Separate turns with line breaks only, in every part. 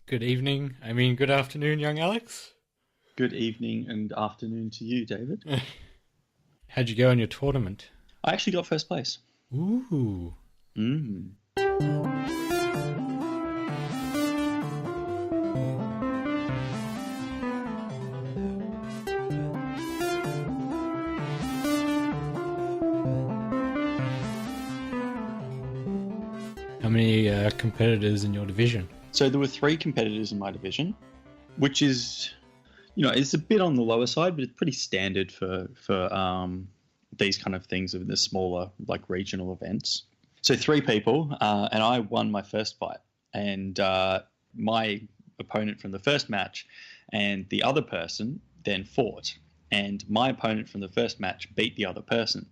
Good evening. Good afternoon, young Alex.
Good evening and afternoon to you, David.
How'd you go in your tournament?
I actually got first place.
Ooh.
Mm.
How many competitors in your division?
So there were 3 competitors in my division, which is, it's a bit on the lower side, but it's pretty standard for these kind of things of the smaller, like regional events. So 3 people, and I won my first fight. And my opponent from the first match and the other person then fought. And my opponent from the first match beat the other person.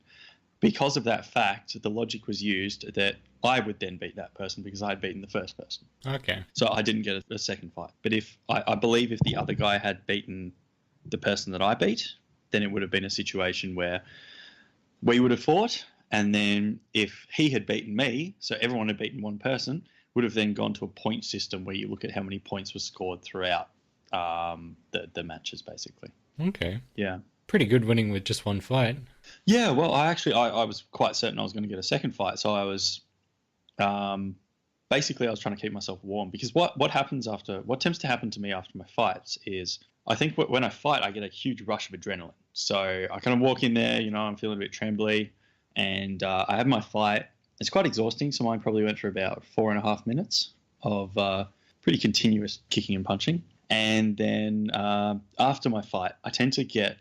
Because of that fact, the logic was used that I would then beat that person because I had beaten the first person.
Okay.
So I didn't get a second fight. But if I believe if the other guy had beaten the person that I beat, then it would have been a situation where we would have fought. And then if he had beaten me, so everyone had beaten one person, would have then gone to a point system where you look at how many points were scored throughout the matches, basically.
Okay.
Yeah.
Pretty good winning with just one fight.
Yeah, well, I was quite certain I was going to get a second fight, so I was basically I was trying to keep myself warm because what tends to happen to me after my fights is I think when I fight I get a huge rush of adrenaline. So I kind of walk in there, I'm feeling a bit trembly, and I have my fight. It's quite exhausting, so mine probably went for about 4.5 minutes of pretty continuous kicking and punching. And then after my fight, I tend to get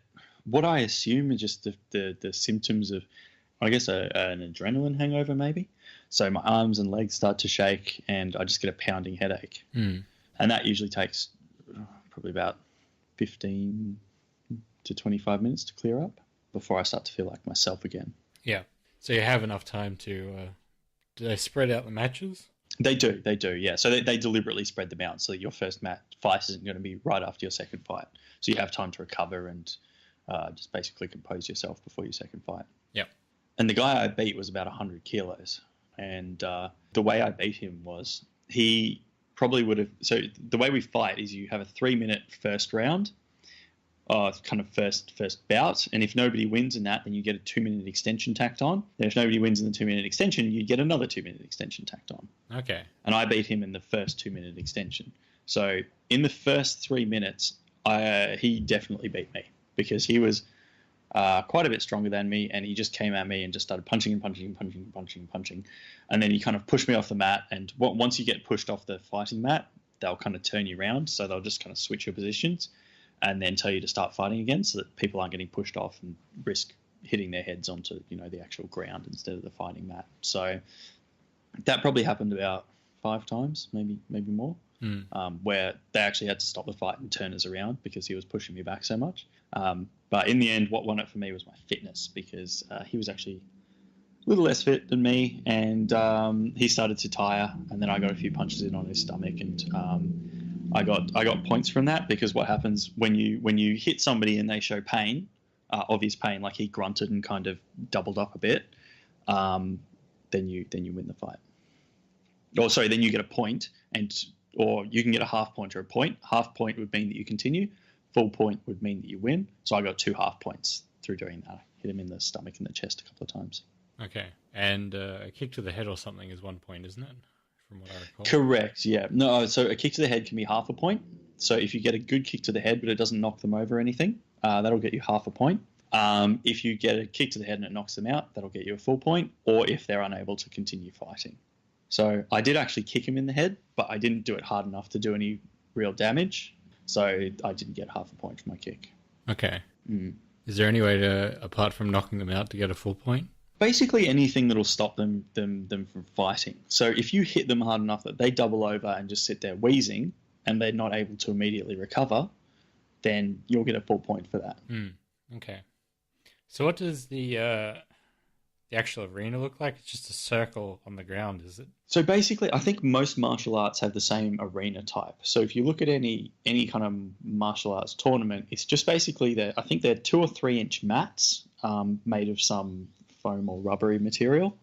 what I assume is just the symptoms of, I guess, an adrenaline hangover maybe. So my arms and legs start to shake and I just get a pounding headache.
Mm.
And that usually takes probably about 15 to 25 minutes to clear up before I start to feel like myself again.
Yeah. So you have enough time to... do they spread out the matches?
They do, yeah. So they deliberately spread them out so that your first fight isn't going to be right after your second fight. So you have time to recover and just basically compose yourself before your second fight.
Yep.
And the guy I beat was about 100 kilos. And the way I beat him was he probably would have... So the way we fight is you have a 3-minute first round, kind of first bout. And if nobody wins in that, then you get a 2-minute extension tacked on. And if nobody wins in the 2-minute extension, you get another 2-minute extension tacked on.
Okay.
And I beat him in the first 2-minute extension. So in the first 3 minutes, he definitely beat me because he was quite a bit stronger than me, and he just came at me and just started punching and punching and punching and punching and punching. And then he kind of pushed me off the mat, and once you get pushed off the fighting mat, they'll kind of turn you around, so they'll just kind of switch your positions and then tell you to start fighting again so that people aren't getting pushed off and risk hitting their heads onto the actual ground instead of the fighting mat. So that probably happened about 5 times, maybe more. Where they actually had to stop the fight and turn us around because he was pushing me back so much. But in the end, what won it for me was my fitness because he was actually a little less fit than me, and he started to tire, and then I got a few punches in on his stomach, and I got points from that because what happens when you hit somebody and they show pain, obvious pain, like he grunted and kind of doubled up a bit, then you win the fight. Or sorry, then you get a point, or you can get a half point or a point. Half point would mean that you continue. Full point would mean that you win. So I got 2 half points through doing that. I hit him in the stomach and the chest a couple of times.
Okay. And a kick to the head or something is 1 point, isn't it? From what I recall.
Correct, yeah. No, so a kick to the head can be half a point. So if you get a good kick to the head but it doesn't knock them over or anything, that'll get you half a point. If you get a kick to the head and it knocks them out, that'll get you a full point, or if they're unable to continue fighting. So I did actually kick him in the head, but I didn't do it hard enough to do any real damage. So I didn't get half a point for my kick.
Okay. Is there any way to, apart from knocking them out, to get a full point?
Basically anything that'll stop them from fighting. So if you hit them hard enough that they double over and just sit there wheezing and they're not able to immediately recover, then you'll get a full point for that.
Okay. So what does the actual arena look like? It's just a circle on the ground, is it?
So basically, I think most martial arts have the same arena type. So if you look at any kind of martial arts tournament, it's just basically I think they're 2 or 3 inch mats made of some foam or rubbery material.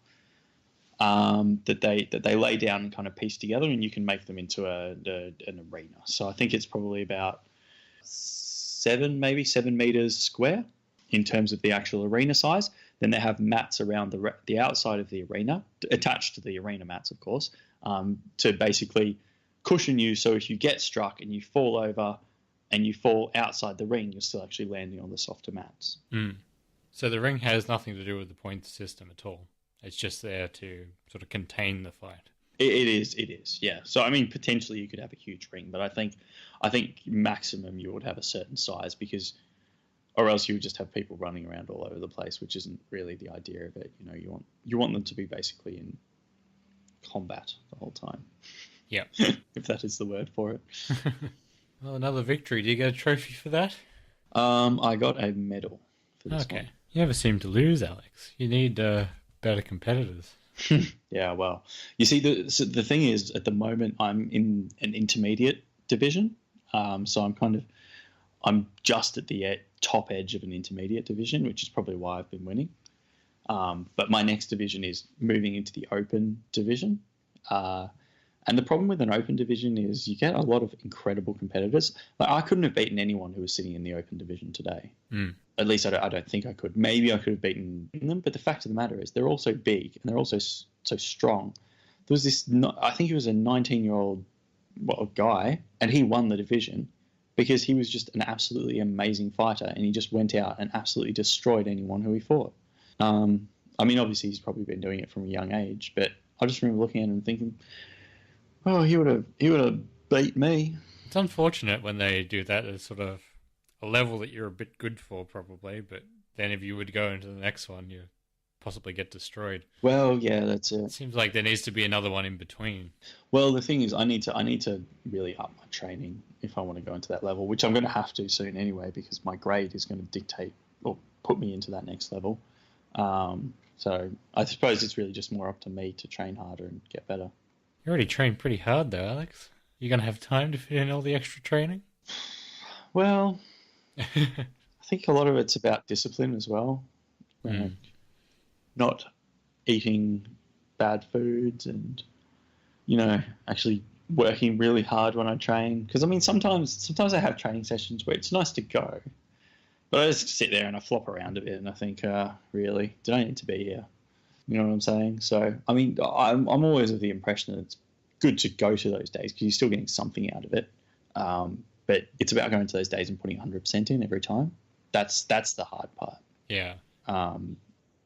that they lay down and kind of piece together, and you can make them into an arena. So I think it's probably about 7 meters square in terms of the actual arena size. Then they have mats around the outside of the arena, attached to the arena mats, of course, to basically cushion you. So if you get struck and you fall over and you fall outside the ring, you're still actually landing on the softer mats.
Mm. So the ring has nothing to do with the point system at all. It's just there to sort of contain the fight.
It is, yeah. So I mean, potentially you could have a huge ring, but I think maximum you would have a certain size, because, or else you would just have people running around all over the place, which isn't really the idea of it. You know, you want them to be basically in combat the whole time.
Yeah,
if that is the word for it.
Well, another victory. Do you get a trophy for that?
I got a medal for this one.
You never seem to lose, Alex. You need better competitors.
Yeah, well, you see, the thing is, at the moment, I'm in an intermediate division, so I'm just at the top edge of an intermediate division, which is probably why I've been winning. But my next division is moving into the open division, and the problem with an open division is you get a lot of incredible competitors. Like, I couldn't have beaten anyone who was sitting in the open division today.
Mm.
At least I don't think I could. Maybe I could have beaten them, but the fact of the matter is they're all so big and they're also so strong. There was this, I think he was a 19-year-old guy, and he won the division because he was just an absolutely amazing fighter, and he just went out and absolutely destroyed anyone who he fought. I mean, obviously he's probably been doing it from a young age, but I just remember looking at him and thinking, oh, he would have beat me.
It's unfortunate when they do that as sort of a level that you're a bit good for, probably, but then if you would go into the next one, you possibly get destroyed.
Well, yeah, that's it.
It seems like there needs to be another one in between.
Well, the thing is, I need to really up my training if I want to go into that level, which I'm going to have to soon anyway, because my grade is going to dictate or put me into that next level. So I suppose it's really just more up to me to train harder and get better.
You already trained pretty hard, though, Alex. You going to have time to fit in all the extra training?
Well, I think a lot of it's about discipline as well. Not eating bad foods and, actually working really hard when I train. Because, I mean, sometimes I have training sessions where it's nice to go, but I just sit there and I flop around a bit and I think, really, did I need to be here? You know what I'm saying? So, I mean, I'm always of the impression that it's good to go to those days because you're still getting something out of it. But it's about going to those days and putting 100% in every time. That's the hard part.
Yeah.
And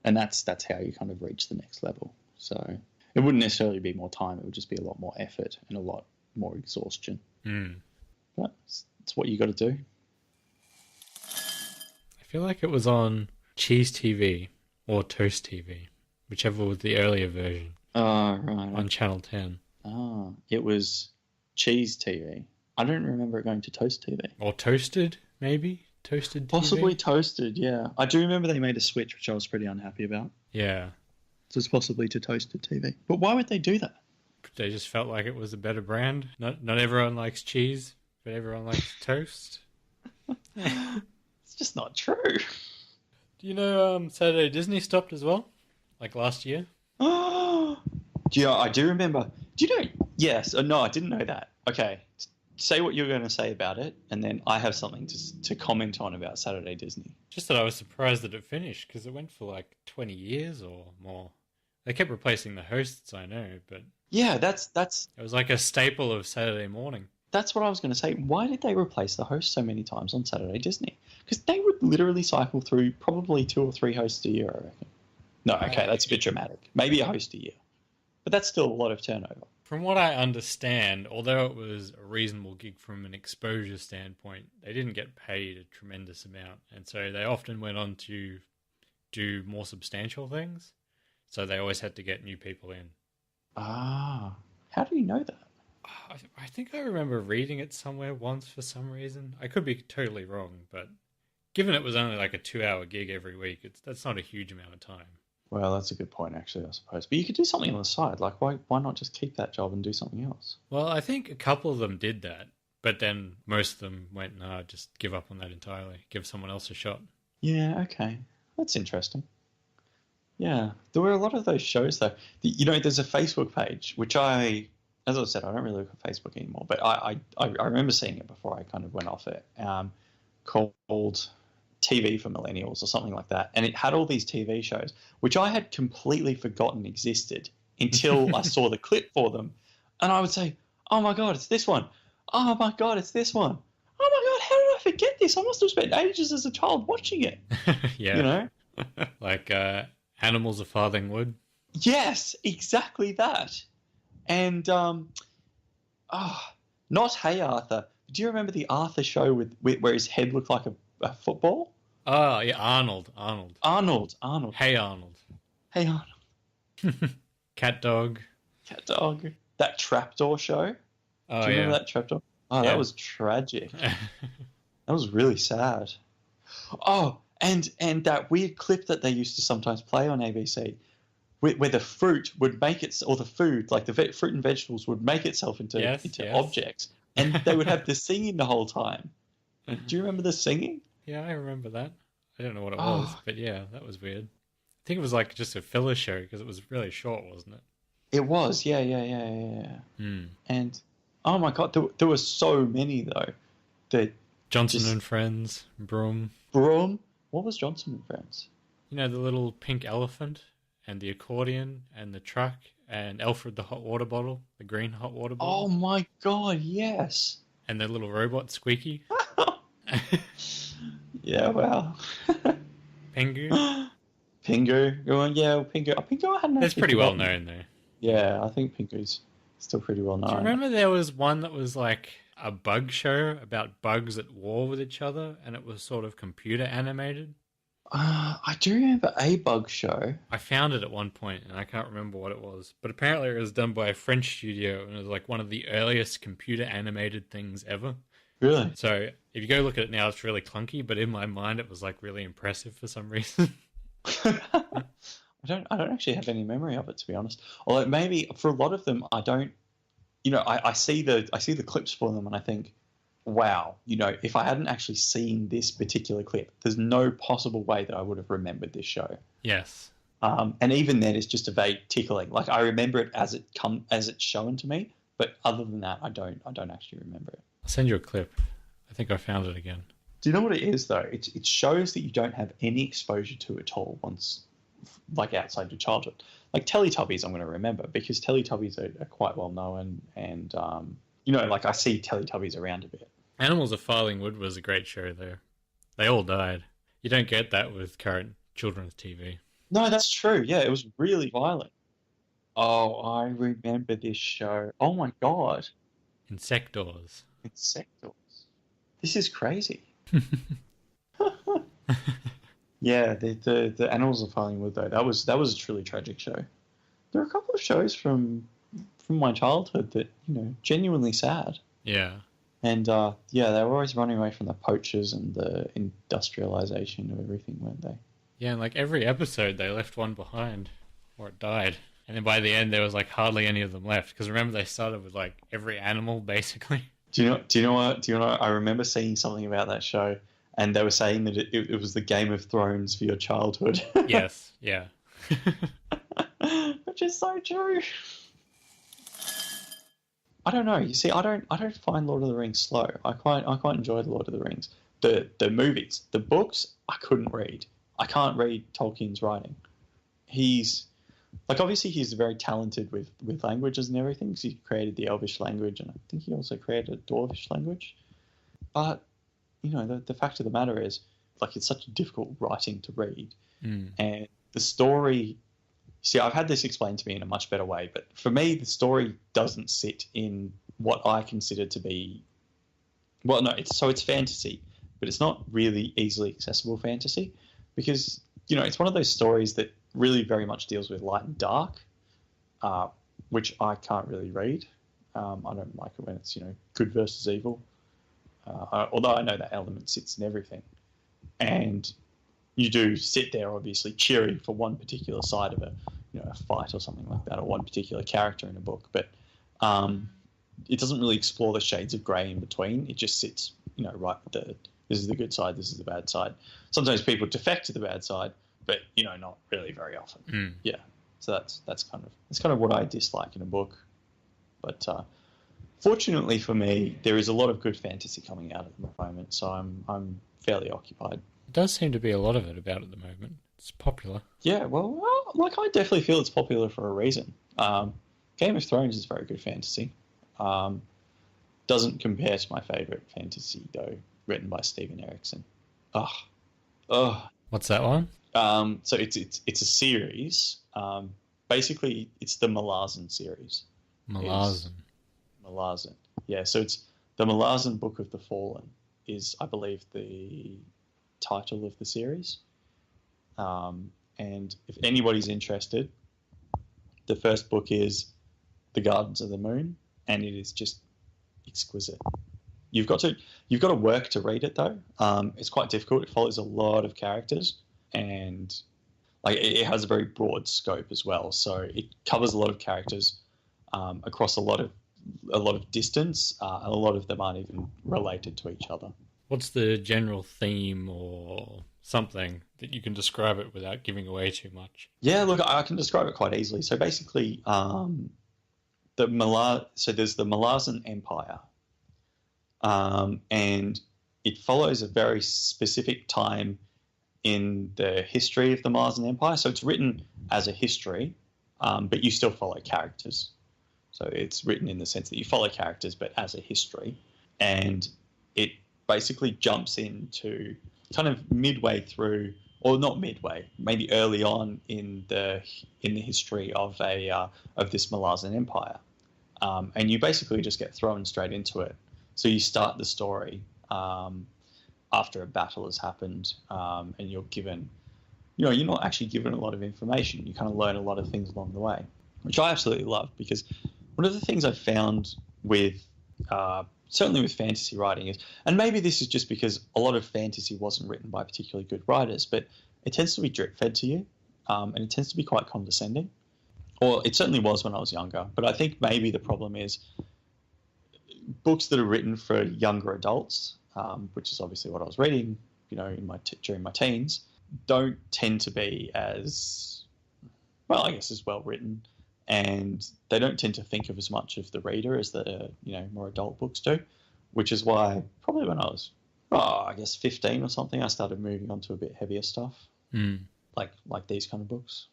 that's how you kind of reach the next level. So it wouldn't necessarily be more time. It would just be a lot more effort and a lot more exhaustion. But it's what you got to do.
I feel like it was on Cheese TV or Toast TV, whichever was the earlier version.
Oh, right.
On Channel 10.
Oh, it was Cheese TV. I don't remember it going to Toast TV.
Or Toasted, maybe? Toasted TV?
Possibly Toasted, yeah. I do remember they made a switch, which I was pretty unhappy about.
Yeah.
So it's possibly to Toasted TV. But why would they do that?
They just felt like it was a better brand. Not everyone likes cheese, but everyone likes toast.
It's just not true.
Do you know Saturday Disney stopped as well? Like last year?
Oh, yeah, I do remember. Do you know? Yes. No, I didn't know that. Okay. Say what you're going to say about it, and then I have something to comment on about Saturday Disney.
Just that I was surprised that it finished, because it went for like 20 years or more. They kept replacing the hosts, I know, but...
Yeah, that's...
It was like a staple of Saturday morning.
That's what I was going to say. Why did they replace the host so many times on Saturday Disney? Because they would literally cycle through probably 2 or 3 hosts a year, I reckon. No, okay, that's a bit dramatic. Maybe a host a year. But that's still a lot of turnover.
From what I understand, although it was a reasonable gig from an exposure standpoint, they didn't get paid a tremendous amount. And so they often went on to do more substantial things. So they always had to get new people in.
Ah, how do you know that?
I think I remember reading it somewhere once for some reason. I could be totally wrong, but given it was only like a 2-hour gig every week, that's not a huge amount of time.
Well, that's a good point, actually, I suppose. But you could do something on the side. Like, why not just keep that job and do something else?
Well, I think a couple of them did that, but then most of them went, no, just give up on that entirely. Give someone else a shot.
Yeah, okay. That's interesting. Yeah, there were a lot of those shows though. There's a Facebook page which as I said, I don't really look at Facebook anymore, but I remember seeing it before I kind of went off it. Called TV for Millennials or something like that, and it had all these TV shows which I had completely forgotten existed until I saw the clip for them, and I would say, "Oh my god, it's this one! Oh my god, it's this one! Oh my god, how did I forget this? I must have spent ages as a child watching it."
Yeah. Like Animals of Farthing Wood.
Yes, exactly that. And not Hey Arthur. Do you remember the Arthur show where his head looked like a football?
Oh, yeah, Arnold.
Arnold.
Hey, Arnold.
Hey Arnold.
Cat Dog.
That trapdoor show.
Oh,
Do you remember that trapdoor? Oh,
Yeah.
that was tragic. That was really sad. Oh, and that weird clip that they used to sometimes play on ABC, where the fruit would make it, or the food, like the fruit and vegetables would make itself into
Yes.
objects, and they would have the singing the whole time. Do you remember the singing?
Yeah, I remember that. I don't know what it
Oh.
was, but yeah, that was weird. I think it was like just a filler show because it was really short, wasn't it?
It was, yeah. And oh my god, there were so many though. That
Johnson and Friends, Broom.
Broom. What was Johnson and Friends?
You know, the little pink elephant and the accordion and the truck and Alfred the hot water bottle, the green hot water bottle.
Oh my god, yes.
And the little robot Squeaky.
Yeah, well.
Pingu.
Pingu. Yeah, Pingu. Pingu I hadn't
That's
actually
pretty well
forgotten.
known, though.
Yeah, I think Pingu's still pretty well known.
Do you remember there was one that was like a bug show about bugs at war with each other, and it was sort of computer animated?
I do remember a bug show.
I found it at one point, and I can't remember what it was. But apparently it was done by a French studio, and it was like one of the earliest computer animated things ever.
Really?
So if you go look at it now, it's really clunky, but in my mind it was like really impressive for some reason.
I don't actually have any memory of it, to be honest. Although maybe for a lot of them, I don't. I see the clips for them, and I think, wow, if I hadn't actually seen this particular clip, there's no possible way that I would have remembered this show.
Yes.
And even then, it's just a vague tickling. Like I remember it as it's shown to me, but other than that, I don't actually remember it.
I'll send you a clip. I think I found it again.
Do you know what it is though? It shows that you don't have any exposure to it at all once, like outside your childhood. Like Teletubbies, I'm going to remember because Teletubbies are quite well known, and like I see Teletubbies around a bit.
Animals of Farthing Wood was a great show, though. They all died. You don't get that with current children's TV.
No, that's true. Yeah, it was really violent. Oh, I remember this show. Oh my god,
Insectors.
Insectors. This is crazy. Yeah, the Animals of Farthing Wood though, that was a truly tragic show. There are a couple of shows from my childhood that genuinely sad.
Yeah.
And they were always running away from the poachers and the industrialization of everything, weren't they?
Yeah, and like every episode they left one behind, or it died. And then by the end there was like hardly any of them left. Because remember they started with like every animal basically.
Do you know what? I remember seeing something about that show, and they were saying that it was the Game of Thrones for your childhood.
Yes, yeah.
Which is so true. I don't know. You see, I don't find Lord of the Rings slow. I quite enjoy the Lord of the Rings. The movies, the books, I couldn't read. I can't read Tolkien's writing. Obviously he's very talented with languages and everything, because he created the Elvish language, and I think he also created a Dwarvish language. But, the fact of the matter is, like, it's such a difficult writing to read.
Mm.
And the story... See, I've had this explained to me in a much better way, but for me, the story doesn't sit in what I consider to be... Well, no, it's fantasy, but it's not really easily accessible fantasy, because, it's one of those stories that really very much deals with light and dark, which I can't really read. I don't like it when it's, good versus evil, although I know that element sits in everything. And you do sit there, obviously, cheering for one particular side of a fight or something like that, or one particular character in a book. But it doesn't really explore the shades of grey in between. It just sits, right, this is the good side, this is the bad side. Sometimes people defect to the bad side, but not really very often.
Mm.
Yeah, so that's kind of what I dislike in a book. But fortunately for me, there is a lot of good fantasy coming out at the moment, so I'm fairly occupied.
It does seem to be a lot of it about at the moment. It's popular.
Yeah, well, I definitely feel it's popular for a reason. Game of Thrones is very good fantasy. Doesn't compare to my favorite fantasy though, written by Steven Erikson. Ugh.
What's that one?
So it's a series. Basically, it's the Malazan series.
Malazan.
Malazan. Yeah, so it's the Malazan Book of the Fallen is, I believe, the title of the series. And if anybody's interested, the first book is The Gardens of the Moon, and it is just exquisite. You've got to work to read it though. It's quite difficult. It follows a lot of characters, and it has a very broad scope as well. So it covers a lot of characters across a lot of distance, and a lot of them aren't even related to each other.
What's the general theme or something that you can describe it without giving away too much?
Yeah, look, I can describe it quite easily. So basically, so there's the Malazan Empire, and it follows a very specific time in the history of the Malazan Empire. So it's written as a history, but you still follow characters. So it's written in the sense that you follow characters, but as a history, and it basically jumps into kind of midway through, or not midway, maybe early on in the history of this Malazan Empire, and you basically just get thrown straight into it. So you start the story after a battle has happened, and you're given, you're not actually given a lot of information. You kind of learn a lot of things along the way, which I absolutely love, because one of the things I found with certainly with fantasy writing is, and maybe this is just because a lot of fantasy wasn't written by particularly good writers, but it tends to be drip fed to you, and it tends to be quite condescending. Or it certainly was when I was younger, but I think maybe the problem is books that are written for younger adults, which is obviously what I was reading, during my teens, don't tend to be as well, I guess, as well written. And they don't tend to think of as much of the reader as the more adult books do, which is why probably when I was, I guess 15 or something, I started moving on to a bit heavier stuff, like these kind of books.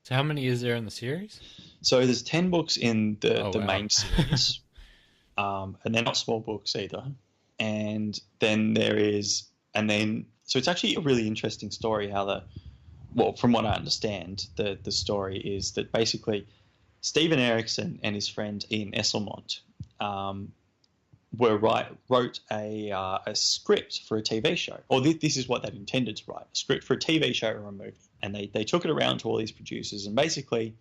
So how many is there in the series?
So there's 10 books in the
wow.
main series, and they're not small books either. And then so it's actually a really interesting story how from what I understand, the story is that basically Steven Erikson and his friend Ian Esselmont wrote a script for a TV show, or this is what they'd intended to write, a script for a TV show or a movie. And they took it around to all these producers, and basically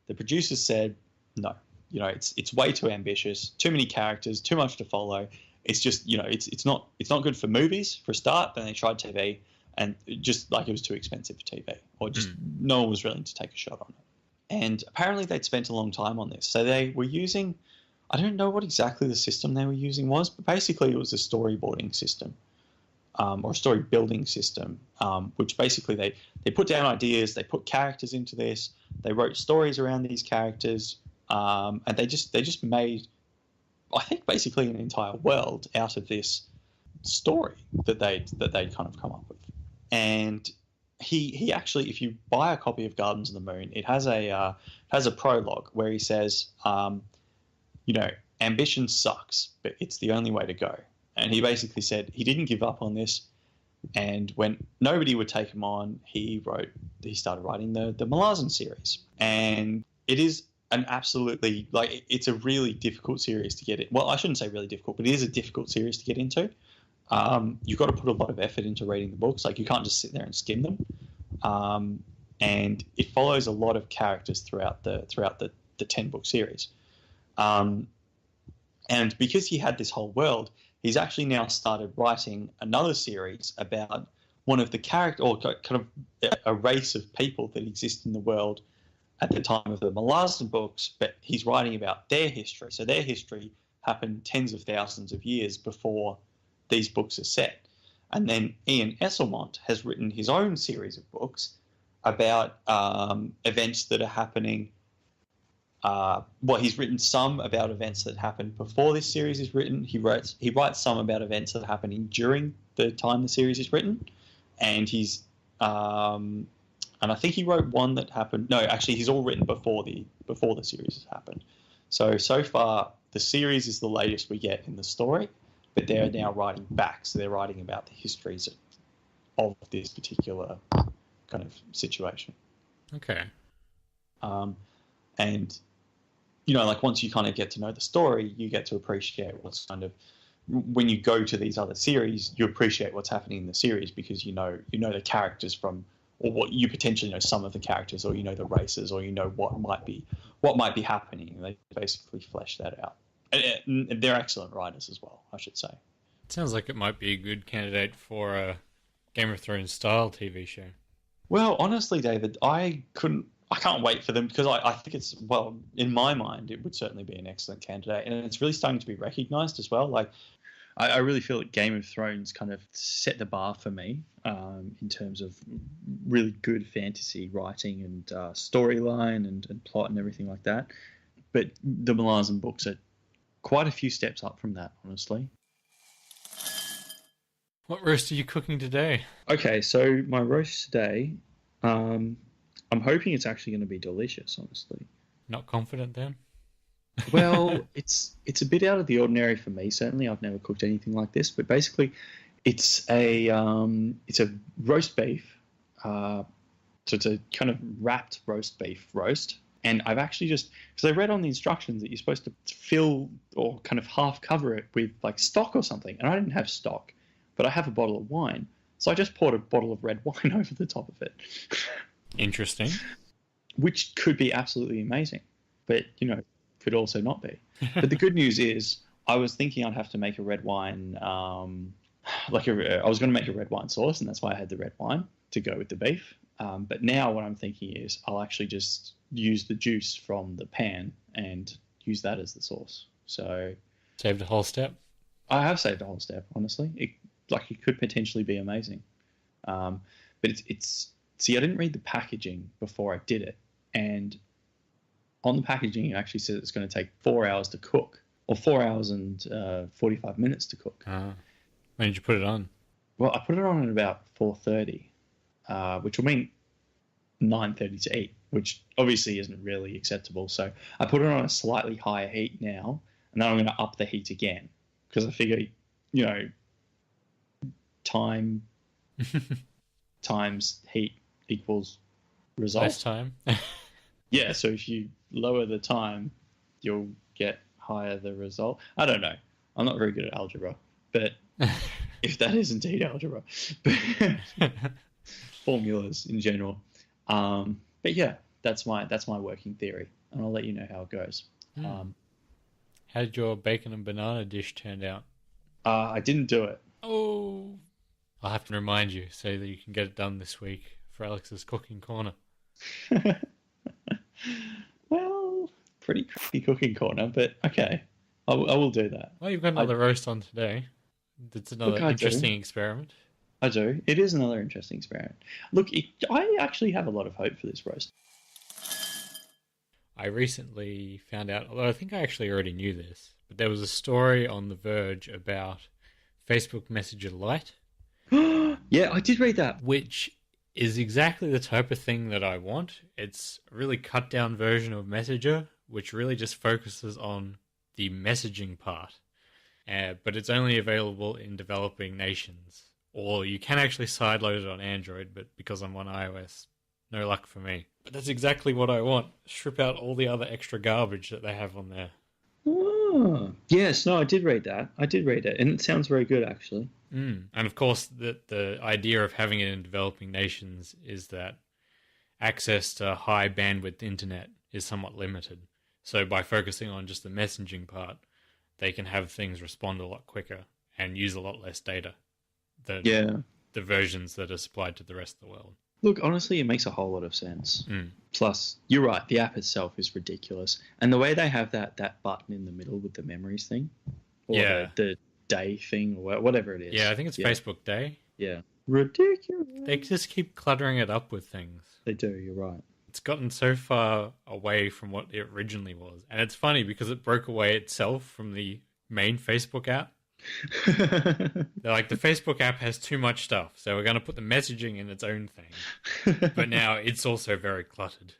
the producers said, no, it's way too ambitious, too many characters, too much to follow. It's just, it's not good for movies for a start. Then they tried TV, and just it was too expensive for TV, or just no one was willing to take a shot on it. And apparently they'd spent a long time on this. So they were using, I don't know what exactly the system they were using was, but basically it was a storyboarding system, or a story building system, which basically they put down ideas, they put characters into this, they wrote stories around these characters, and they just made, I think, basically an entire world out of this story that they'd kind of come up with. And he actually, if you buy a copy of Gardens of the Moon, it has a prologue where he says, ambition sucks, but it's the only way to go. And he basically said he didn't give up on this, and when nobody would take him on, he started writing the Malazan series. And it is an absolutely, it's a really difficult series to get in. Well, I shouldn't say really difficult, but it is a difficult series to get into. You've got to put a lot of effort into reading the books. You can't just sit there and skim them. And it follows a lot of characters throughout the 10-book series. And because he had this whole world, he's actually now started writing another series about one of the character, or kind of a race of people that exist in the world at the time of the Malazan books, but he's writing about their history. So their history happened tens of thousands of years before these books are set. And then Ian Esselmont has written his own series of books about events that are happening. He's written some about events that happened before this series is written. He writes some about events that are happening during the time the series is written, and and I think he wrote one that happened. No, actually, he's all written before the series has happened. So far, the series is the latest we get in the story, but they're now writing back. So they're writing about the histories of this particular kind of situation.
Okay.
And, like once you kind of get to know the story, you get to appreciate what's kind of, when you go to these other series, you appreciate what's happening in the series because you know the characters from, or what you potentially know some of the characters, or the races, or what might be happening. They basically flesh that out. And they're excellent writers as well, I should say.
It sounds like it might be a good candidate for a Game of Thrones style TV show.
Well, honestly, David, I can't wait for them because I think it's, well, in my mind, it would certainly be an excellent candidate, and it's really starting to be recognised as well. Like, I really feel that Game of Thrones kind of set the bar for me in terms of really good fantasy writing and storyline and plot and everything like that. But the Malazan books are quite a few steps up from that, honestly.
What roast are you cooking today?
Okay, so my roast today, I'm hoping it's actually going to be delicious, honestly.
Not confident then?
Well, it's a bit out of the ordinary for me. Certainly, I've never cooked anything like this. But basically, it's a roast beef. So it's a kind of wrapped roast beef roast. And I've actually because I read on the instructions that you're supposed to fill or kind of half cover it with like stock or something. And I didn't have stock, but I have a bottle of wine. So I just poured a bottle of red wine over the top of it.
Interesting.
Which could be absolutely amazing. But, could also not be. But the good news is I was thinking I'd have to make a red wine, I was going to make a red wine sauce, and that's why I had the red wine to go with the beef. But now what I'm thinking is I'll actually just use the juice from the pan and use that as the sauce. So
saved a whole step.
I have saved a whole step, honestly. It could potentially be amazing. But it's see, I didn't read the packaging before I did it, and on the packaging, it actually says it's going to take 4 hours to cook, or 4 hours and 45 minutes to cook.
When did you put it on?
Well, I put it on at about 4:30, which will mean 9:30 to eat, which obviously isn't really acceptable. So I put it on a slightly higher heat now, and then I'm going to up the heat again because I figure, time times heat equals result.
Less time.
Yeah, so if you lower the time, you'll get higher the result. I don't know. I'm not very good at algebra, but if that is indeed algebra, formulas in general. But yeah, that's my working theory, and I'll let you know how it goes.
How did your bacon and banana dish turn out?
I didn't do it.
Oh, I'll have to remind you so that you can get it done this week for Alex's cooking corner.
Well, pretty crappy cooking corner, but okay, I will do that.
Well, you've got another roast on today. That's another interesting experiment.
I do. It is another interesting experiment. Look, I actually have a lot of hope for this roast.
I recently found out, although I think I actually already knew this, but there was a story on The Verge about Facebook Messenger Lite.
Yeah, I did read that.
Which is exactly the type of thing that I want. It's a really cut down version of Messenger, which really just focuses on the messaging part. But it's only available in developing nations. Or you can actually sideload it on Android, but because I'm on iOS, no luck for me. But that's exactly what I want. Strip out all the other extra garbage that they have on there.
Oh, yes, no, I did read that. And it sounds very good, actually.
And of course, the idea of having it in developing nations is that access to high bandwidth internet is somewhat limited. So by focusing on just the messaging part, they can have things respond a lot quicker and use a lot less data than the versions that are supplied to the rest of the world.
Look, honestly, it makes a whole lot of sense. Plus, you're right, the app itself is ridiculous. And the way they have that button in the middle with the memories thing, or the day thing, or whatever it is.
Yeah, I think it's Facebook Day.
Yeah. Ridiculous.
They just keep cluttering it up with things.
They do, you're right.
It's gotten so far away from what it originally was. And it's funny because it broke away itself from the main Facebook app. They're like, the Facebook app has too much stuff, so we're going to put the messaging in its own thing. But now it's also very cluttered.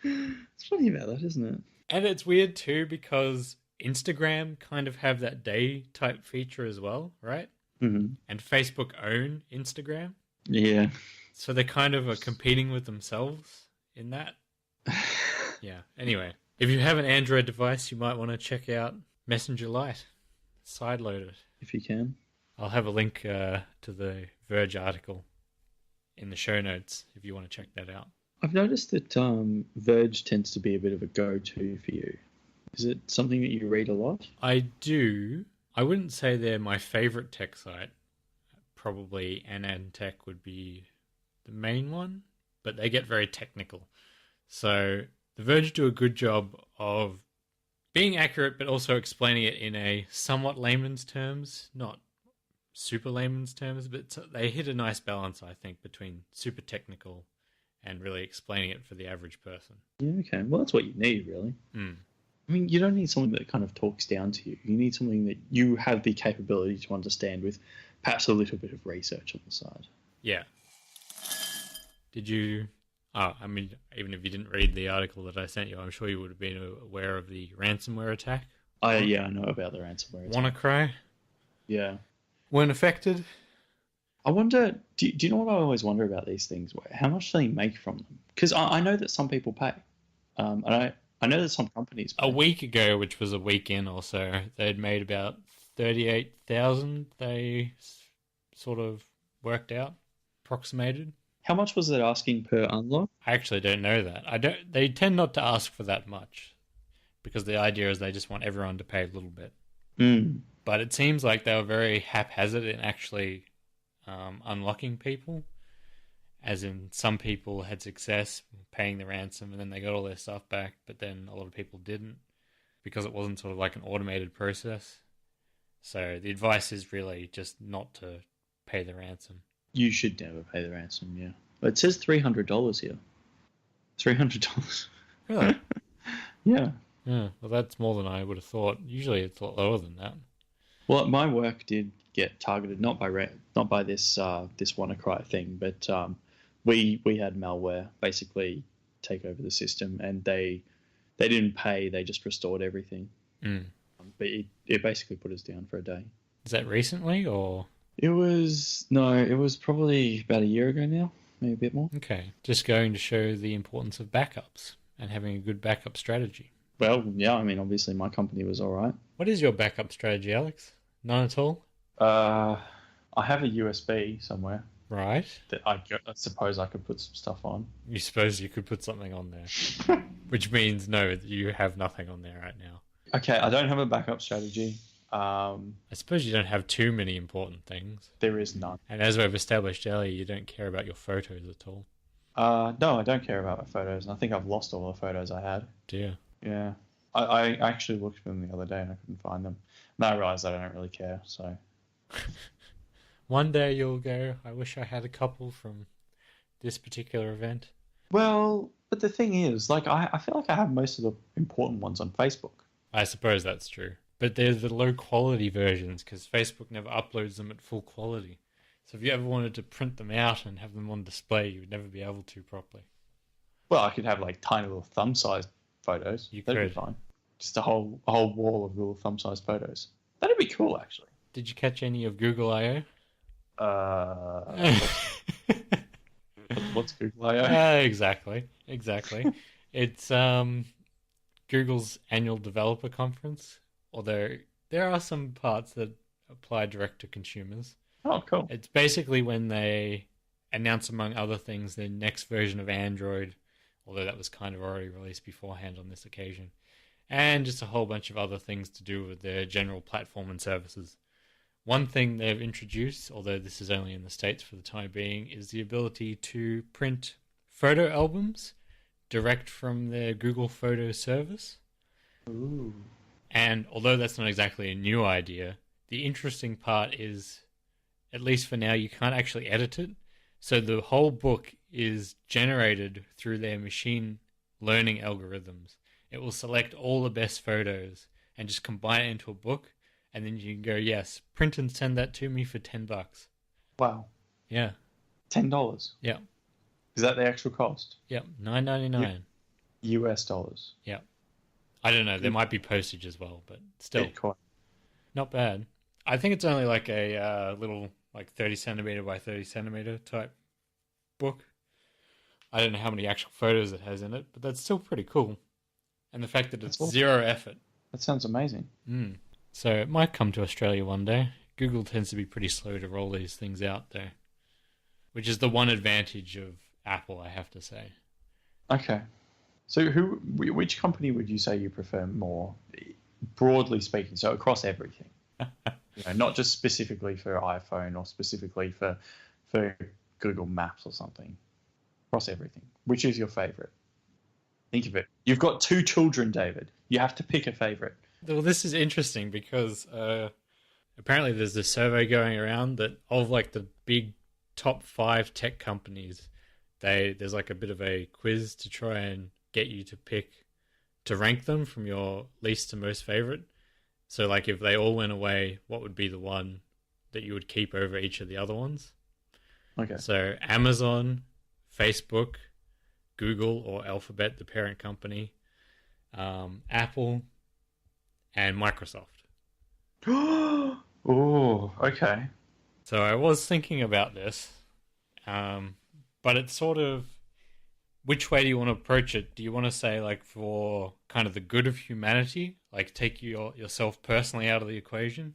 It's funny about that, isn't it?
And it's weird too because Instagram kind of have that day type feature as well, right?
Mm-hmm.
And Facebook own Instagram.
Yeah.
So they kind of are competing with themselves in that. Yeah. Anyway, if you have an Android device, you might want to check out Messenger Lite. Sideload it.
If you can.
I'll have a link to the Verge article in the show notes if you want to check that out.
I've noticed that Verge tends to be a bit of a go-to for you. Is it something that you read a lot?
I do. I wouldn't say they're my favorite tech site. Probably AnandTech would be the main one, but they get very technical. So The Verge do a good job of being accurate, but also explaining it in a somewhat layman's terms, not super layman's terms, but they hit a nice balance, I think, between super technical and really explaining it for the average person.
Yeah, okay. Well, that's what you need, really.
Mm.
I mean, you don't need something that kind of talks down to you. You need something that you have the capability to understand with perhaps a little bit of research on the side.
Yeah. Did you... Oh, I mean, even if you didn't read the article that I sent you, I'm sure you would have been aware of the ransomware attack.
Yeah, I know about the ransomware attack.
WannaCry?
Yeah. Weren't
affected?
I wonder, do you know what I always wonder about these things? How much do they make from them? Because I know that some people pay. And I know that some companies pay.
A week ago, which was a week in or so, they'd made about 38,000 they sort of worked out, approximated.
How much was it asking per unlock?
I actually don't know that. They tend not to ask for that much because the idea is they just want everyone to pay a little bit.
Mm.
But it seems like they were very haphazard in actually unlocking people, as in some people had success paying the ransom and then they got all their stuff back, but then a lot of people didn't because it wasn't sort of like an automated process. So the advice is really just not to pay the ransom.
You should never pay the ransom, yeah. But it says $300 here. $300.
Really?
Yeah.
Yeah, well, that's more than I would have thought. Usually it's a lot lower than that.
Well, my work did get targeted, not by this this WannaCry thing, but we had malware basically take over the system, and they didn't pay. They just restored everything.
Mm.
But it basically put us down for a day.
Is that recently or?
It was probably about a year ago now, maybe a bit more.
Okay, just going to show the importance of backups and having a good backup strategy.
Well, yeah, I mean, obviously my company was all right.
What is your backup strategy, Alex? None at all?
I have a USB somewhere.
Right.
That I suppose I could put some stuff on.
You suppose you could put something on there. Which means no, you have nothing on there right now.
Okay, I don't have a backup strategy.
I suppose you don't have too many important things.
There is none.
And as we've established earlier, you don't care about your photos at all.
No, I don't care about my photos. And I think I've lost all the photos I had.
Dear.
Yeah. I actually looked for them the other day and I couldn't find them. And I realised I don't really care, so...
One day you'll go, I wish I had a couple from this particular event.
Well, but the thing is, like, I feel like I have most of the important ones on Facebook.
I suppose that's true. But they're the low-quality versions because Facebook never uploads them at full quality. So if you ever wanted to print them out and have them on display, you would never be able to properly.
Well, I could have, like, tiny little thumb-sized photos. That'd be fine. Just a whole wall of little thumb-sized photos. That'd be cool, actually.
Did you catch any of Google I.O.?
What's Google I.O.?
Exactly. It's Google's annual developer conference, although there are some parts that apply direct to consumers.
Oh, cool.
It's basically when they announce, among other things, the next version of Android, although that was kind of already released beforehand on this occasion, and just a whole bunch of other things to do with their general platform and services. One thing they've introduced, although this is only in the States for the time being, is the ability to print photo albums direct from their Google Photos service.
Ooh.
And although that's not exactly a new idea, the interesting part is at least for now, you can't actually edit it. So the whole book is generated through their machine learning algorithms. It will select all the best photos and just combine it into a book, and then you can go, yes, print and send that to me for $10.
Wow.
Yeah.
$10.
Yeah.
Is that the actual cost?
Yeah. $9.99.
US dollars.
Yeah. I don't know. There might be postage as well, but still,
Bitcoin.
not bad. I think it's only like a little, like 30 centimeter by 30 centimeter type book. I don't know how many actual photos it has in it, but that's still pretty cool. And the fact that it's zero effort.
That sounds amazing.
So it might come to Australia one day. Google tends to be pretty slow to roll these things out, though, which is the one advantage of Apple, I have to say.
Okay. So which company would you say you prefer more, broadly speaking, so across everything? Not just specifically for iPhone or specifically for Google Maps or something. Across everything. Which is your favorite? Think of it. You've got 2 children, David. You have to pick a favorite.
Well, this is interesting because apparently there's this survey going around that of like the big top 5 tech companies, there's like a bit of a quiz to try and get you to rank them from your least to most favorite. So like if they all went away, what would be the one that you would keep over each of the other ones?
Okay.
So Amazon, Facebook, Google or Alphabet, the parent company, Apple, and Microsoft.
Oh, okay.
So I was thinking about this, but it's sort of, which way do you want to approach it? Do you want to say like for kind of the good of humanity, like take yourself personally out of the equation?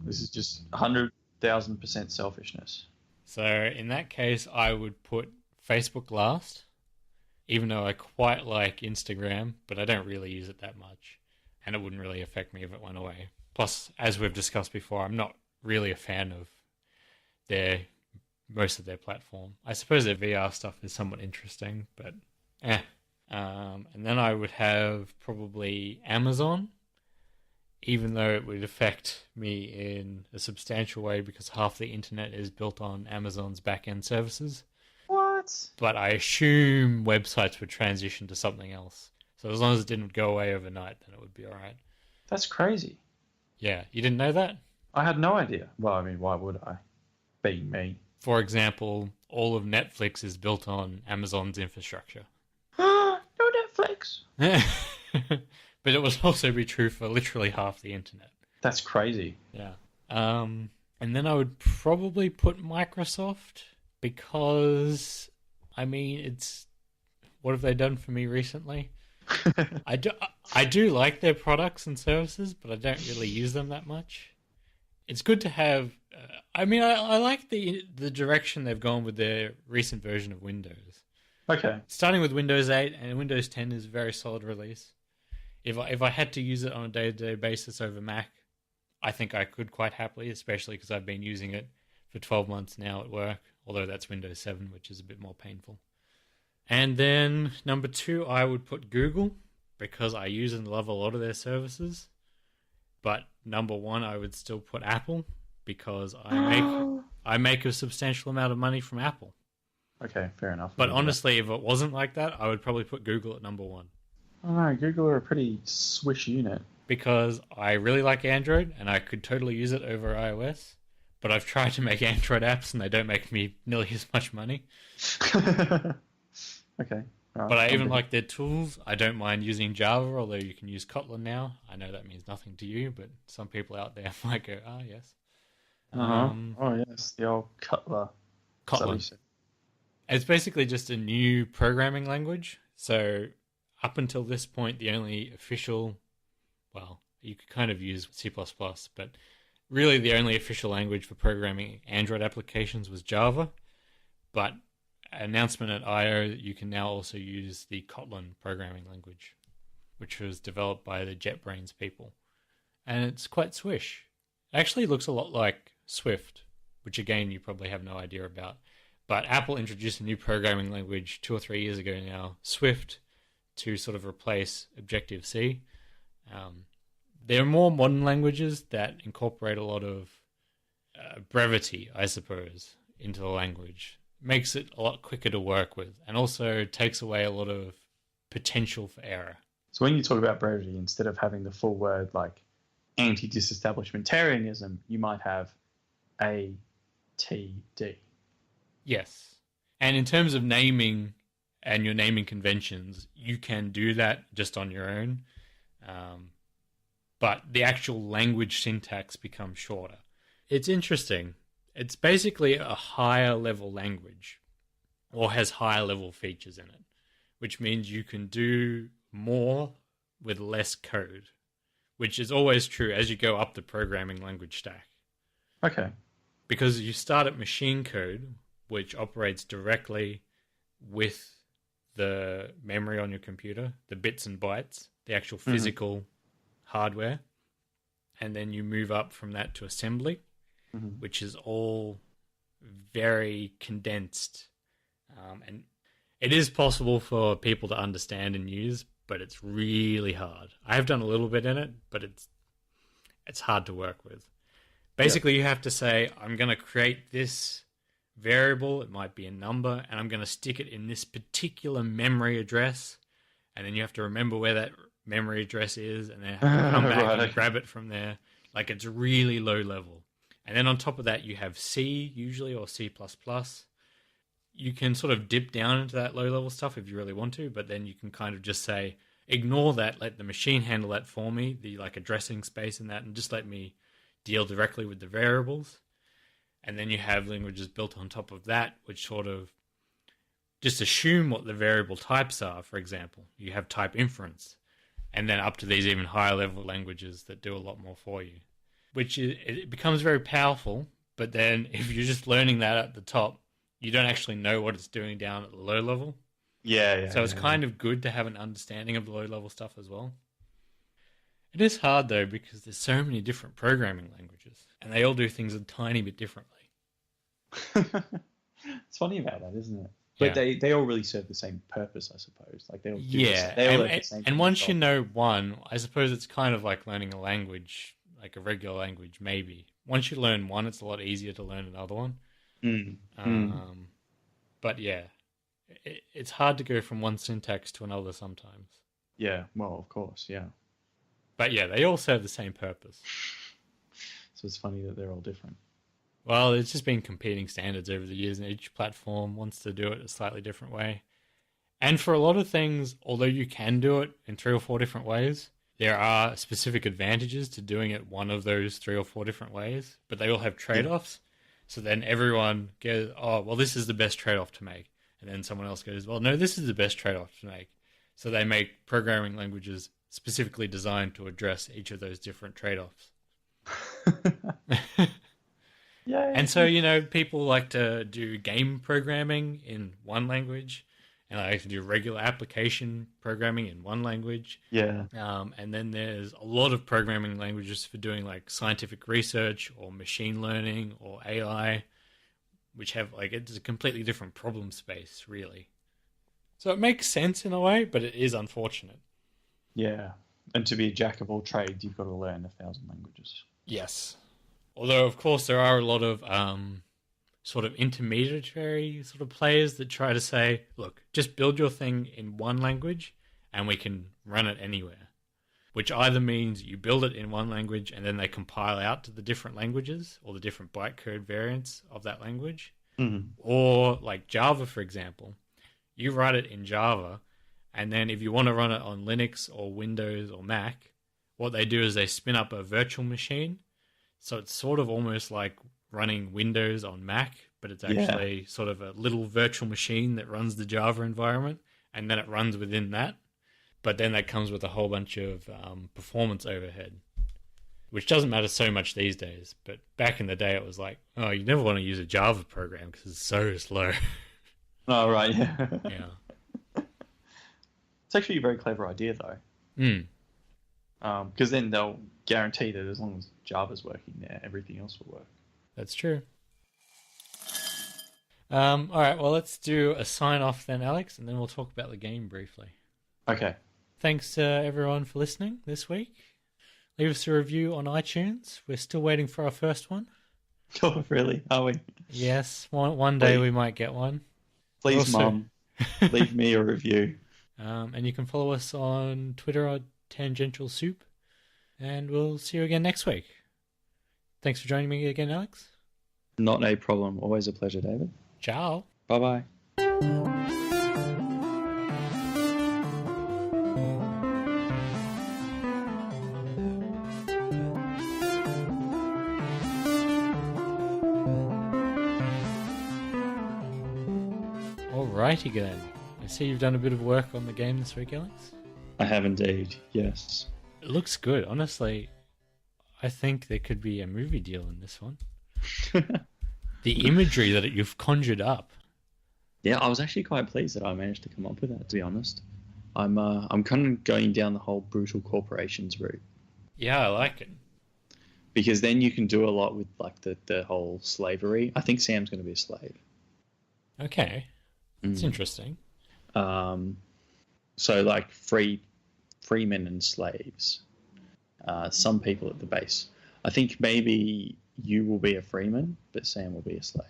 This is just 100,000% selfishness.
So in that case, I would put Facebook last, even though I quite like Instagram, but I don't really use it that much, and it wouldn't really affect me if it went away. Plus, as we've discussed before, I'm not really a fan of most of their platform. I suppose their VR stuff is somewhat interesting, but and then I would have probably Amazon, even though it would affect me in a substantial way because half the internet is built on Amazon's back-end services.
What?
But I assume websites would transition to something else. So as long as it didn't go away overnight, then it would be all right.
That's crazy.
Yeah, you didn't know that?
I had no idea. Well, I mean, why would I? Being me.
For example, all of Netflix is built on Amazon's infrastructure.
No Netflix.
But it would also be true for literally half the internet.
That's crazy.
Yeah. And then I would probably put Microsoft because, I mean, what have they done for me recently? I do like their products and services, but I don't really use them that much. It's good to have. I mean, I like the direction they've gone with their recent version of Windows.
Okay.
Starting with Windows 8 and Windows 10 is a very solid release. If I had to use it on a day-to-day basis over Mac, I think I could quite happily, especially because I've been using it for 12 months now at work, although that's Windows 7, which is a bit more painful. And then number 2, I would put Google, because I use and love a lot of their services. But number 1, I would still put Apple, because I make a substantial amount of money from Apple.
Okay, fair enough.
But honestly, if it wasn't like that, I would probably put Google at number 1.
I don't know, Google are a pretty swish unit.
Because I really like Android, and I could totally use it over iOS. But I've tried to make Android apps, and they don't make me nearly as much money.
Okay. Right,
but I even like their tools. I don't mind using Java, although you can use Kotlin now. I know that means nothing to you, but some people out there might go, yes.
Oh, yes, the old
Kotlin. It's basically just a new programming language. So up until this point, the only official, well, you could kind of use C++, but really the only official language for programming Android applications was Java. But announcement at I/O, you can now also use the Kotlin programming language, which was developed by the JetBrains people. And it's quite swish. It actually looks a lot like Swift, which again, you probably have no idea about. But Apple introduced a new programming language 2 or 3 years ago now, Swift, to sort of replace Objective-C. There are more modern languages that incorporate a lot of brevity, I suppose, into the language. Makes it a lot quicker to work with, and also takes away a lot of potential for error.
So when you talk about brevity, instead of having the full word like anti-disestablishmentarianism, you might have ATD.
Yes. And in terms of naming and your naming conventions, you can do that just on your own. But the actual language syntax becomes shorter. It's interesting. It's basically a higher level language, or has higher level features in it, which means you can do more with less code, which is always true as you go up the programming language stack.
Okay.
Because you start at machine code, which operates directly with the memory on your computer, the bits and bytes, the actual physical hardware, and then you move up from that to assembly, which is all very condensed. And it is possible for people to understand and use, but it's really hard. I have done a little bit in it, but it's hard to work with. Basically, you have to say, I'm going to create this variable, it might be a number, and I'm going to stick it in this particular memory address, and then you have to remember where that memory address is, and then have to come back and grab it from there. Like, it's really low level. And then on top of that, you have C, usually, or C++. You can sort of dip down into that low-level stuff if you really want to, but then you can kind of just say, ignore that, let the machine handle that for me, the like addressing space in that, and just let me deal directly with the variables. And then you have languages built on top of that, which sort of just assume what the variable types are, for example. You have type inference, and then up to these even higher level languages that do a lot more for you. Which it becomes very powerful, but then if you're just learning that at the top, you don't actually know what it's doing down at the low level. So it's kind of good to have an understanding of the low level stuff as well. It is hard though, because there's so many different programming languages, and they all do things a tiny bit differently.
It's funny about that, isn't it? But they all really serve the same purpose, I suppose. Like they all do the same
and once you know one, I suppose it's kind of like learning a language, like a regular language, maybe. Once you learn one, it's a lot easier to learn another one. But yeah, it's hard to go from one syntax to another sometimes.
Yeah, well, of course, yeah.
But yeah, they all serve the same purpose.
So it's funny that they're all different.
Well, it's just been competing standards over the years, and each platform wants to do it a slightly different way. And for a lot of things, although you can do it in 3 or 4 different ways, there are specific advantages to doing it one of those 3 or 4 different ways, but they all have trade-offs. So then everyone goes, oh, well, this is the best trade-off to make. And then someone else goes, well, no, this is the best trade-off to make. So they make programming languages specifically designed to address each of those different trade-offs. And so, you know, people like to do game programming in one language, and I like to do regular application programming in one language. And then there's a lot of programming languages for doing like scientific research or machine learning or AI, which have like, it's a completely different problem space, really. So it makes sense in a way, but it is unfortunate.
Yeah. And to be a jack of all trades, you've got to learn 1,000 languages.
Yes. Although, of course, there are a lot of sort of intermediary sort of players that try to say, look, just build your thing in one language and we can run it anywhere. Which either means you build it in one language and then they compile out to the different languages or the different bytecode variants of that language. Or like Java, for example, you write it in Java, and then if you want to run it on Linux or Windows or Mac, what they do is they spin up a virtual machine. So it's sort of almost like running Windows on Mac, but it's actually sort of a little virtual machine that runs the Java environment, and then it runs within that. But then that comes with a whole bunch of performance overhead, which doesn't matter so much these days. But back in the day, it was like, oh, you never want to use a Java program because it's so slow.
Oh, right, yeah. It's actually a very clever idea, though. Because then they'll guarantee that as long as Java's working there, everything else will work.
That's true. All right, well, let's do a sign-off then, Alex, and then we'll talk about the game briefly.
Okay.
Thanks, everyone, for listening this week. Leave us a review on iTunes. We're still waiting for our first one.
Oh, really? Are we?
Yes, one day
Please,
we might get one.
please,
Also,
Mum, leave me a review.
and you can follow us on Twitter at Tangential Soup, and we'll see you again next week. Thanks for joining me again, Alex.
Not a problem. Always a pleasure, David.
Ciao.
Bye-bye.
Alrighty then. I see you've done a bit of work on the game this week, Alex.
I have indeed, yes.
It looks good. Honestly, I think there could be a movie deal in this one. The imagery that you've conjured up.
Yeah, I was actually quite pleased that I managed to come up with that, to be honest. I'm kind of going down the whole brutal corporations route.
Yeah, I like it.
Because then you can do a lot with like the whole slavery. I think Sam's going to be a slave.
Okay. That's interesting.
So like freemen and slaves. Some people at the base. I think maybe you will be a freeman, but Sam will be a slave.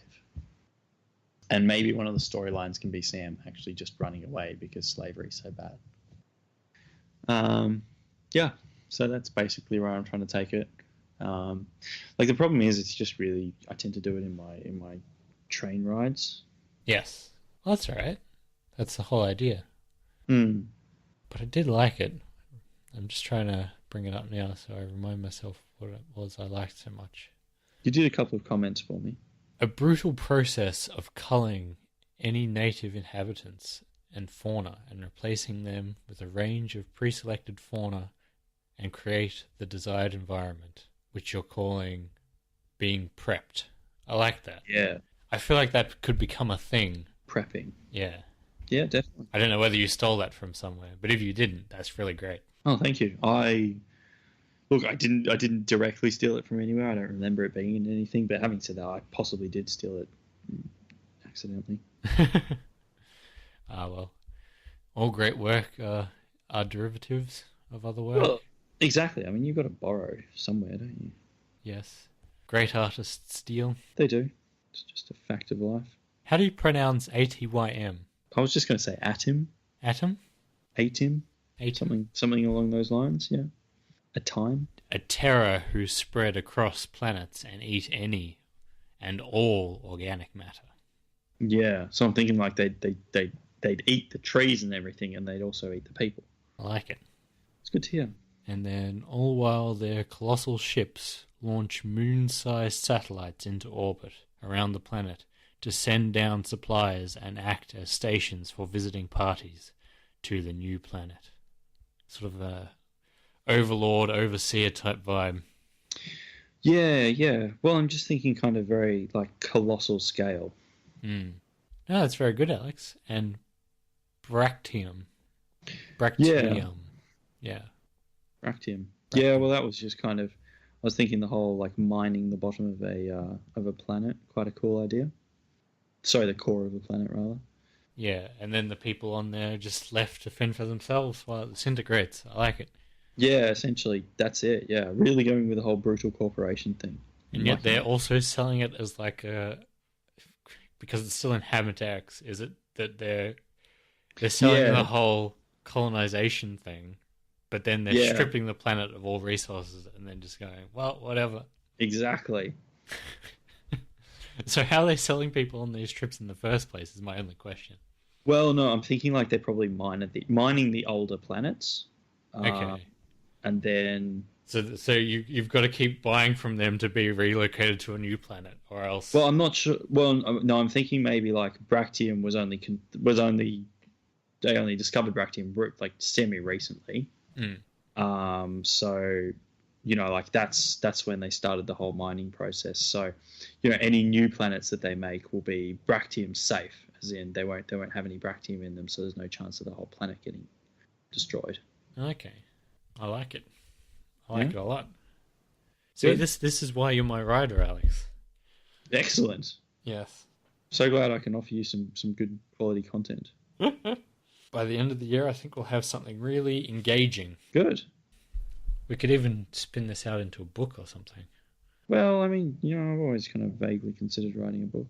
And maybe one of the storylines can be Sam actually just running away because slavery is so bad. Yeah, so that's basically where I'm trying to take it. Like the problem is, it's just really I tend to do it in my train rides.
Yes. Well, that's all right. That's the whole idea.
Mm.
But I did like it. I'm just trying to bring it up now so I remind myself what it was I liked so much.
You did a couple of comments for me.
A brutal process of culling any native inhabitants and fauna and replacing them with a range of pre-selected fauna and create the desired environment, which you're calling being prepped. I like that.
Yeah.
I feel like that could become a thing.
Prepping.
Yeah.
Yeah, definitely.
I don't know whether you stole that from somewhere, but if you didn't, that's really great.
Oh, thank you. I didn't directly steal it from anywhere. I don't remember it being in anything, but having said that, I possibly did steal it accidentally.
Well, all great work are derivatives of other work.
Well, exactly. I mean, you've got to borrow somewhere, don't you?
Yes. Great artists steal.
They do. It's just a fact of life.
How do you pronounce ATYM?
I was just going to say atom.
Atom?
Atim.
Atom.
Something along those lines, yeah. A time.
A terror who spread across planets and eat any and all organic matter.
Yeah, so I'm thinking like they'd eat the trees and everything, and they'd also eat the people.
I like it.
It's good to hear.
And then all while their colossal ships launch moon-sized satellites into orbit around the planet to send down supplies and act as stations for visiting parties to the new planet. Sort of a overlord, overseer type vibe.
Yeah. Well, I'm just thinking kind of very like colossal scale.
No, that's very good, Alex. And Bractium. Bractium. Yeah.
Bractium. Yeah, well, that was just kind of. I was thinking the whole like mining the bottom of a planet. Quite a cool idea. Sorry, the core of a planet rather.
Yeah, and then the people on there just left to fend for themselves while it disintegrates. I like it.
Yeah, essentially that's it. Yeah, really going with the whole brutal corporation thing.
And yet they're also selling it as like a, because it's still in Habitat. Is it that they're selling the whole colonization thing, but then they're stripping the planet of all resources and then just going, well, whatever.
Exactly.
So how are they selling people on these trips in the first place is my only question.
Well, no, I'm thinking like they're probably mining the older planets.
Okay.
And then...
So you've got to keep buying from them to be relocated to a new planet, or else...
Well, I'm not sure... Well, no, I'm thinking maybe like Bractium they only discovered Bractium like semi-recently. So... like that's when they started the whole mining process. So, any new planets that they make will be Bractium safe, as in they won't have any Bractium in them, so there's no chance of the whole planet getting destroyed.
Okay, I like it. I like it a lot. See, this is why you're my rider, Alex.
Excellent.
Yes.
So glad I can offer you some good quality content.
By the end of the year, I think we'll have something really engaging.
Good.
We could even spin this out into a book or something.
Well, I mean, I've always kind of vaguely considered writing a book.